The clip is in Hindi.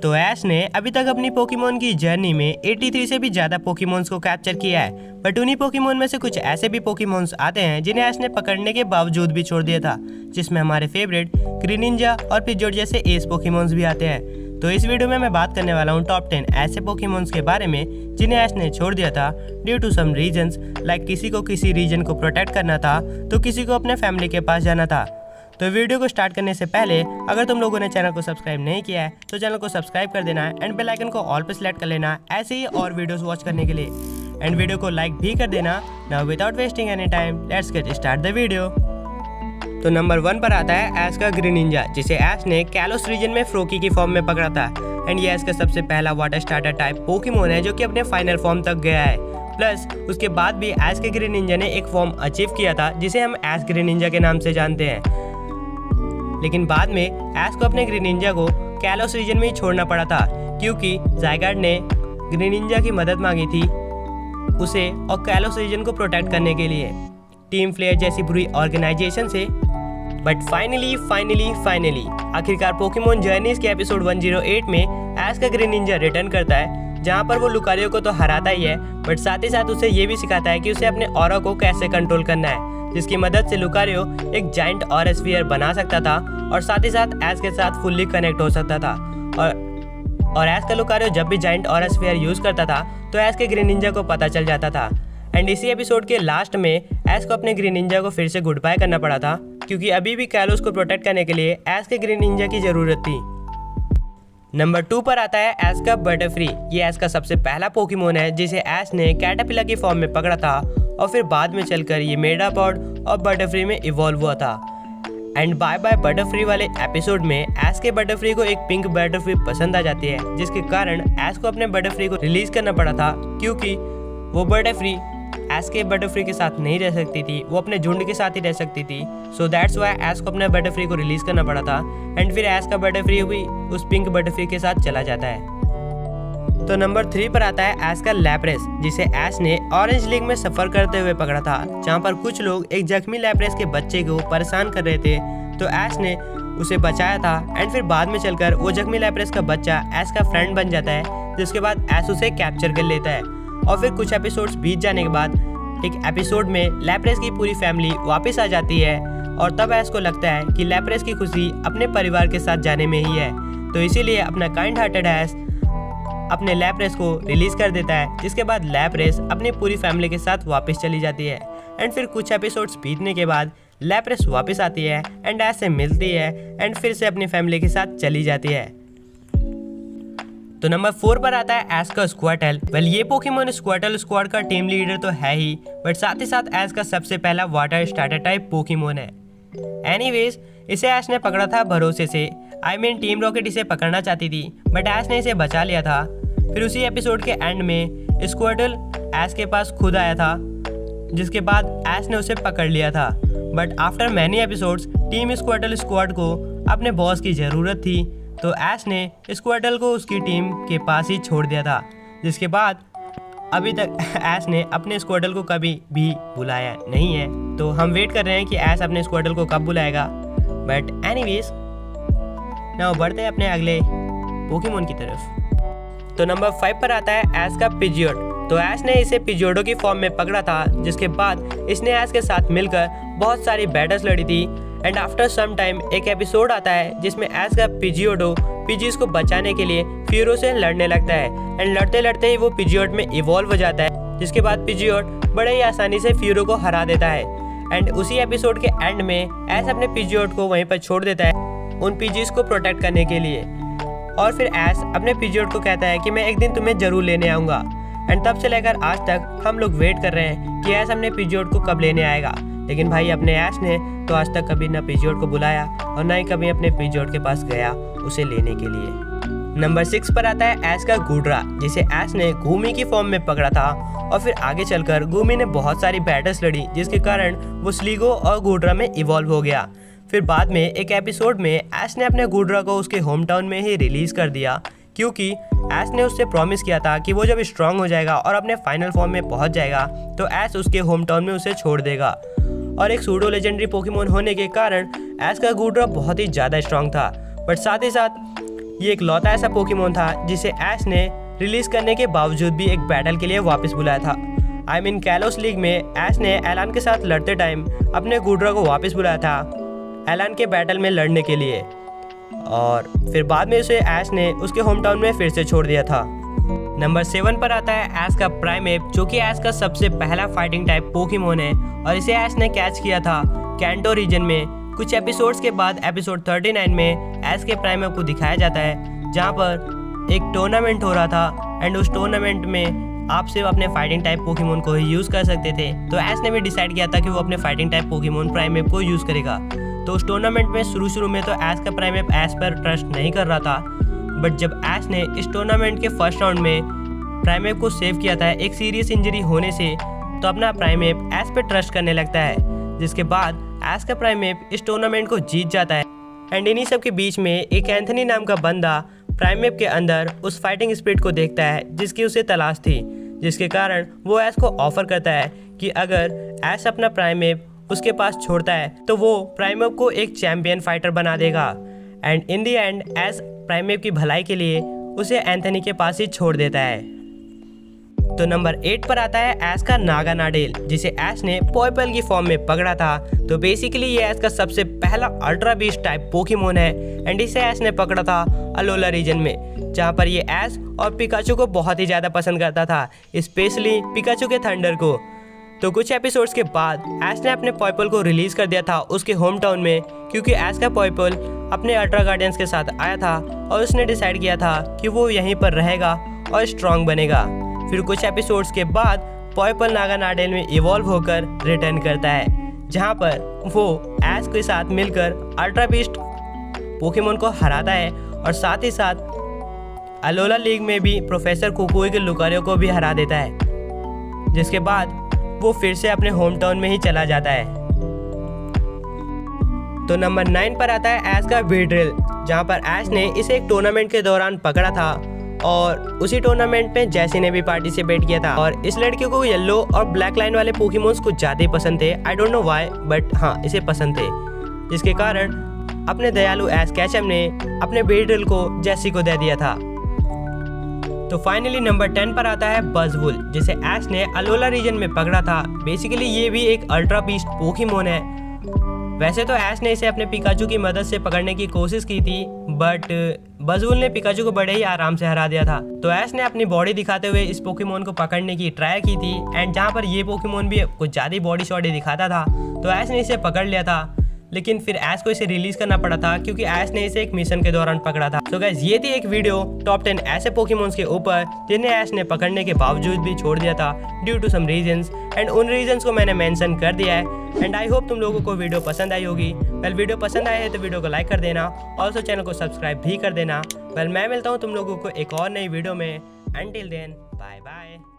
तो ऐश ने अभी तक अपनी पोकेमोन की जर्नी में 83 से भी ज़्यादा पोकेमोन्स को कैप्चर किया है, बट उन्हीं पोकेमोन में से कुछ ऐसे भी पोकेमोन्स आते हैं जिन्हें ऐश ने पकड़ने के बावजूद भी छोड़ दिया था, जिसमें हमारे फेवरेट ग्रीनिंजा और पिजोट जैसे एस पोकेमोन्स भी आते हैं। तो इस वीडियो में मैं बात करने वाला हूँ टॉप 10 ऐसे पोकेमोन्स के बारे में जिन्हें ऐश ने छोड़ दिया था due to some reasons, like किसी को किसी रीजन को प्रोटेक्ट करना था तो किसी को अपने फैमिली के पास जाना था। तो वीडियो को स्टार्ट करने से पहले अगर तुम लोगों ने चैनल को सब्सक्राइब नहीं किया है तो चैनल को सब्सक्राइब कर देना एंड बेल आइकन को ऑल पे सेलेक्ट कर लेना ऐसे ही और वीडियोस वॉच करने के लिए, एंड वीडियो को लाइक भी कर देना। Now without wasting any time let's get start the video. तो नंबर 1 पर आता है ऐश का ग्रीनिंजा, जिसे ऐश ने कैलोस रीजन में फ्रोकी की फॉर्म में पकड़ा था, एंड ये ऐश का सबसे पहला वाटर स्टार्टर टाइप पोकेमोन है जो कि अपने फाइनल फॉर्म तक गया है। प्लस उसके बाद भी ऐश के ग्रीनिंजा ने एक फॉर्म अचीव किया था जिसे हम ऐश ग्रीनिंजा के नाम से जानते हैं, लेकिन बाद में ऐश को अपने ग्रीनिंजा को कैलोस रीजन में ही छोड़ना पड़ा था क्योंकि ज़ायगार्ड ने ग्रीनिंजा की मदद मांगी थी उसे और कैलोस रीजन को प्रोटेक्ट करने के लिए टीम फ्लेयर जैसी बुरी ऑर्गेनाइजेशन से। बट फाइनली आखिरकार पोकेमोन जर्नीज के एपिसोड 108 में ऐश का ग्रीनिंजा रिटर्न करता है, जहां पर वो लुकारियो को तो हराता ही है बट साथ ही साथ उसे ये भी सिखाता है कि उसे अपने ऑरा को कैसे कंट्रोल करना है, जिसकी मदद से लुकारियो एक जायंट ऑरा स्फीयर बना सकता था और साथ ही साथ ऐश के साथ फुल्ली कनेक्ट हो सकता था। और ऐश का लुकारियो जब भी जायंट ऑरा स्फीयर यूज करता था तो ऐश के ग्रीनिंजा को पता चल जाता था। एंड इसी एपिसोड के लास्ट में ऐश को अपने ग्रीनिंजा को फिर से गुड बाय करना पड़ा था क्योंकि अभी भी कैलोस को प्रोटेक्ट करने के लिए ऐश के ग्रीनिंजा की जरूरत थी। नंबर 2 पर आता है ऐश का बटरफ्री। ये ऐश का सबसे पहला पोकेमोन है जिसे ऐश ने कैटरपिलर की फॉर्म में पकड़ा था और फिर बाद में चलकर ये मेडापॉड और बटरफ्री में इवॉल्व हुआ था। एंड बाय बाय बटरफ्री वाले एपिसोड में ऐश के बटरफ्री को एक पिंक बटरफ्री पसंद आ जाती है, जिसके कारण ऐश को अपने बटरफ्री को रिलीज करना पड़ा था क्योंकि वो बटरफ्री ऐश के बटरफ्री के साथ नहीं रह सकती थी, वो अपने झुंड के साथ ही रह सकती थी। सो दैट्स वाई ऐश को अपने बटरफ्री को रिलीज करना पड़ा था एंड फिर ऐश का बटरफ्री भी उस पिंक बटरफ्री के साथ चला जाता है। तो नंबर 3 पर आता है ऐश का लैप्रेस, जिसे ऐश ने ऑरेंज लीग में सफर करते हुए पकड़ा था, जहाँ पर कुछ लोग एक जख्मी लैप्रेस के बच्चे को परेशान कर रहे थे तो ऐश ने उसे बचाया था एंड फिर बाद में चलकर वो जख्मी लैप्रेस का बच्चा ऐश का फ्रेंड बन जाता है, जिसके बाद ऐश उसे कैप्चर कर लेता है। और फिर कुछ एपिसोड्स बीत जाने के बाद एक एपिसोड में लैप्रेस की पूरी फैमिली वापस आ जाती है और तब ऐश को लगता है कि लैप्रेस की खुशी अपने परिवार के साथ जाने में ही है, तो इसीलिए अपना काइंड हार्टेड ऐश अपने लैप्रेस को रिलीज कर देता है, जिसके बाद लैप्रेस अपनी पूरी फैमिली के साथ वापस चली जाती है। एंड फिर कुछ एपिसोड्स बीतने के बाद लैप्रेस वापस आती है एंड ऐश से मिलती है एंड फिर से अपनी फैमिली के साथ चली जाती है। तो नंबर 4 पर आता है ऐश का स्क्वार्टल। वेल, ये पोकेमोन स्क्वार्टल स्क्वाड का टीम लीडर तो है ही, बट साथ ही साथ ऐश का सबसे पहला वाटर स्टार्टर टाइप पोकेमोन है। एनीवेज, इसे ऐश ने पकड़ा था भरोसे से, टीम रॉकेट इसे पकड़ना चाहती थी बट ऐश ने इसे बचा लिया था। फिर उसी एपिसोड के एंड में स्क्वार्टल ऐश के पास खुद आया था, जिसके बाद ऐश ने उसे पकड़ लिया था। But after many episodes team Squirtle squad को अपने बॉस की ज़रूरत थी, तो ऐश ने स्क्वार्टल को उसकी टीम के पास ही छोड़ दिया था, जिसके बाद अभी तक ऐश ने अपने स्क्वार्टल को कभी भी बुलाया नहीं है। तो हम वेट कर रहे हैं कि ऐश अपने स्क्वार्टल को कब बुलाएगा। बट एनीवेज, नाउ बढ़ते हैं अपने अगले पोकेमोन की तरफ। तो नंबर 5 पर आता है ऐश का पिजियोट। तो ऐश ने इसे पिजियोडो की फॉर्म में पकड़ा था, जिसके बाद इसने ऐश के साथ मिलकर बहुत सारी बैटल्स लड़ी थी। एंड आफ्टर सम टाइम एक एपिसोड आता है जिसमें ऐश का पिजियोडो पिजीज को बचाने के लिए फ्यूरो से लड़ने लगता है एंड लड़ते लड़ते ही वो पिजियोट में इवॉल्व हो जाता है, जिसके बाद पिजियोट बड़े ही आसानी से फ्यूरो को हरा देता है। एंड उसी एपिसोड के एंड में ऐश अपने पिजियोट को वहीं पर छोड़ देता है उन पिजीज को प्रोटेक्ट करने के लिए, और फिर ऐश अपने पिजियोट को कहता है कि मैं एक दिन तुम्हें जरूर लेने आऊँगा। एंड तब से लेकर आज तक हम लोग वेट कर रहे हैं कि ऐश अपने पिजियोट को कब लेने आएगा, लेकिन भाई अपने ऐश ने तो आज तक कभी ना पिजियोट को बुलाया और ना ही कभी अपने पिजियोट के पास गया उसे लेने के लिए। नंबर 6 पर आता है ऐश का गुड्रा, जिसे ऐश ने घूमी की फॉर्म में पकड़ा था और फिर आगे चलकर घूमी ने बहुत सारी बैटल्स लड़ी, जिसके कारण वो स्लीगो और गुड्रा में इवॉल्व हो गया। फिर बाद में एक एपिसोड में ऐश ने अपने गुड्रा को उसके होम टाउन में ही रिलीज कर दिया क्योंकि ऐश ने उससे प्रॉमिस किया था कि वो जब स्ट्रांग हो जाएगा और अपने फाइनल फॉर्म में पहुंच जाएगा तो ऐश उसके होम टाउन में उसे छोड़ देगा। और एक सूडो लेजेंडरी पोकेमोन होने के कारण ऐश का गुड्रा बहुत ही ज़्यादा स्ट्रांग था, बट साथ ही साथ ये एक लौता ऐसा पोकेमोन था जिसे ऐश ने रिलीज करने के बावजूद भी एक बैटल के लिए वापस बुलाया था। आई मीन कैलोस लीग में ऐश ने एलान के साथ लड़ते टाइम अपने गुड्रा को वापस बुलाया था एलान के बैटल में लड़ने के लिए, और फिर बाद में उसे ऐश ने उसके होम टाउन में फिर से छोड़ दिया था। नंबर 7 पर आता है ऐश का प्राइमेप, जो कि ऐश का सबसे पहला फाइटिंग टाइप पोकेमोन है और इसे ऐश ने कैच किया था कैंटो रीजन में। कुछ एपिसोड्स के बाद एपिसोड 39 में ऐश के प्राइमेप को दिखाया जाता है, जहां पर एक टूर्नामेंट हो रहा था एंड उस टूर्नामेंट में आप सिर्फ अपने फाइटिंग टाइप पोकेमोन को ही यूज़ कर सकते थे। तो ऐश ने भी डिसाइड किया था कि वो अपने फाइटिंग टाइप पोकेमोन प्राइमेप को यूज़ करेगा। तो उस टूर्नामेंट में शुरू में तो ऐश का प्राइमेप ऐश पर ट्रस्ट नहीं कर रहा था, बट जब ऐश ने इस टूर्नामेंट के फर्स्ट राउंड में प्राइमेप को सेव किया था एक सीरियस इंजरी होने से, तो अपना प्राइमेप ऐश पे ट्रस्ट करने लगता है, जिसके बाद ऐश का प्राइमेप इस टूर्नामेंट को जीत जाता है। एंड इन्हीं सब के बीच में एक एंथनी नाम का बंदा प्राइमेप के अंदर उस फाइटिंग स्पिरिट को देखता है जिसकी उसे तलाश थी, जिसके कारण वो ऐश को ऑफर करता है कि अगर ऐश अपना प्राइमेप उसके पास छोड़ता है तो वो प्राइमेप को एक चैंपियन फाइटर बना देगा। एंड इन द एंड ऐश प्राइमेप की भलाई के लिए उसे एंथनी के पास ही छोड़ देता है। तो नंबर 8 पर आता है ऐश का नागानाडेल, जिसे ऐश ने पोइपल की फॉर्म में पकड़ा था। तो बेसिकली ये ऐश का सबसे पहला अल्ट्रा बीस्ट टाइप पोकेमोन है एंड इसे ऐश ने पकड़ा था अलोला रीजन में, जहाँ पर ये ऐश और पिकाचू को बहुत ही ज़्यादा पसंद करता था, स्पेशली पिकाचू के थंडर को। तो कुछ एपिसोड्स के बाद ऐश ने अपने पोइपल को रिलीज कर दिया था उसके होम टाउन में, क्योंकि ऐश का पोइपल अपने अल्ट्रा गार्डियंस के साथ आया था और उसने डिसाइड किया था कि वो यहीं पर रहेगा और स्ट्रॉन्ग बनेगा। फिर कुछ एपिसोड्स के बाद पोइपल नागानाडेल में इवॉल्व होकर रिटर्न करता है, जहाँ पर वो ऐश के साथ मिलकर अल्ट्रा बीस्ट पोकेमोन को हराता है और साथ ही साथ अलोला लीग में भी प्रोफेसर कुकुई के लुकारियो को भी हरा देता है, जिसके बाद वो फिर से अपने होम टाउन में ही चला जाता है। तो नंबर 9 पर आता है ऐश का वीड्रिल, जहाँ पर ऐश ने इसे एक टूर्नामेंट के दौरान पकड़ा था और उसी टूर्नामेंट में जैसी ने भी पार्टिसिपेट किया था। और इस लड़के को येलो और ब्लैक लाइन वाले पोकेमोन्स कुछ ज़्यादा ही पसंद थे, I don't know why, but हाँ इसे पसंद थे, जिसके कारण अपने दयालु ऐश कैचम ने अपने वीड्रिल को जैसी को दे दिया था। तो फाइनली नंबर 10 पर आता है बज़वुल, जिसे ऐश ने अलोला रीजन में पकड़ा था। बेसिकली ये भी एक अल्ट्रा बीस्ट पोकेमोन है। वैसे तो ऐश ने इसे अपने पिकाचू की मदद से पकड़ने की कोशिश की थी, बट बज़वुल ने पिकाचू को बड़े ही आराम से हरा दिया था। तो ऐश ने अपनी बॉडी दिखाते हुए इस पोकेमोन को पकड़ने की ट्राई की थी एंड जहाँ पर ये पोकेमोन भी कुछ ज़्यादा बॉडी शॉडी दिखाता था, तो ऐश ने इसे पकड़ लिया था। लेकिन फिर ऐश को इसे रिलीज करना पड़ा था क्योंकि ऐश ने इसे एक मिशन के दौरान पकड़ा था। तो गाइस ये थी एक वीडियो टॉप 10 ऐसे पोकेमोन्स के ऊपर जिन्हें ऐश ने पकड़ने के बावजूद भी छोड़ दिया था due to some reasons, and उन रीजंस को मैंने मेंशन कर दिया है। एंड आई होप तुम लोगों को वीडियो पसंद आई होगी। वेल वीडियो पसंद आए है तो वीडियो को लाइक कर देना, ऑल्सो चैनल को सब्सक्राइब भी कर देना। वेल मैं मिलता हूँ तुम लोगों को एक और नई वीडियो में। Until then bye bye.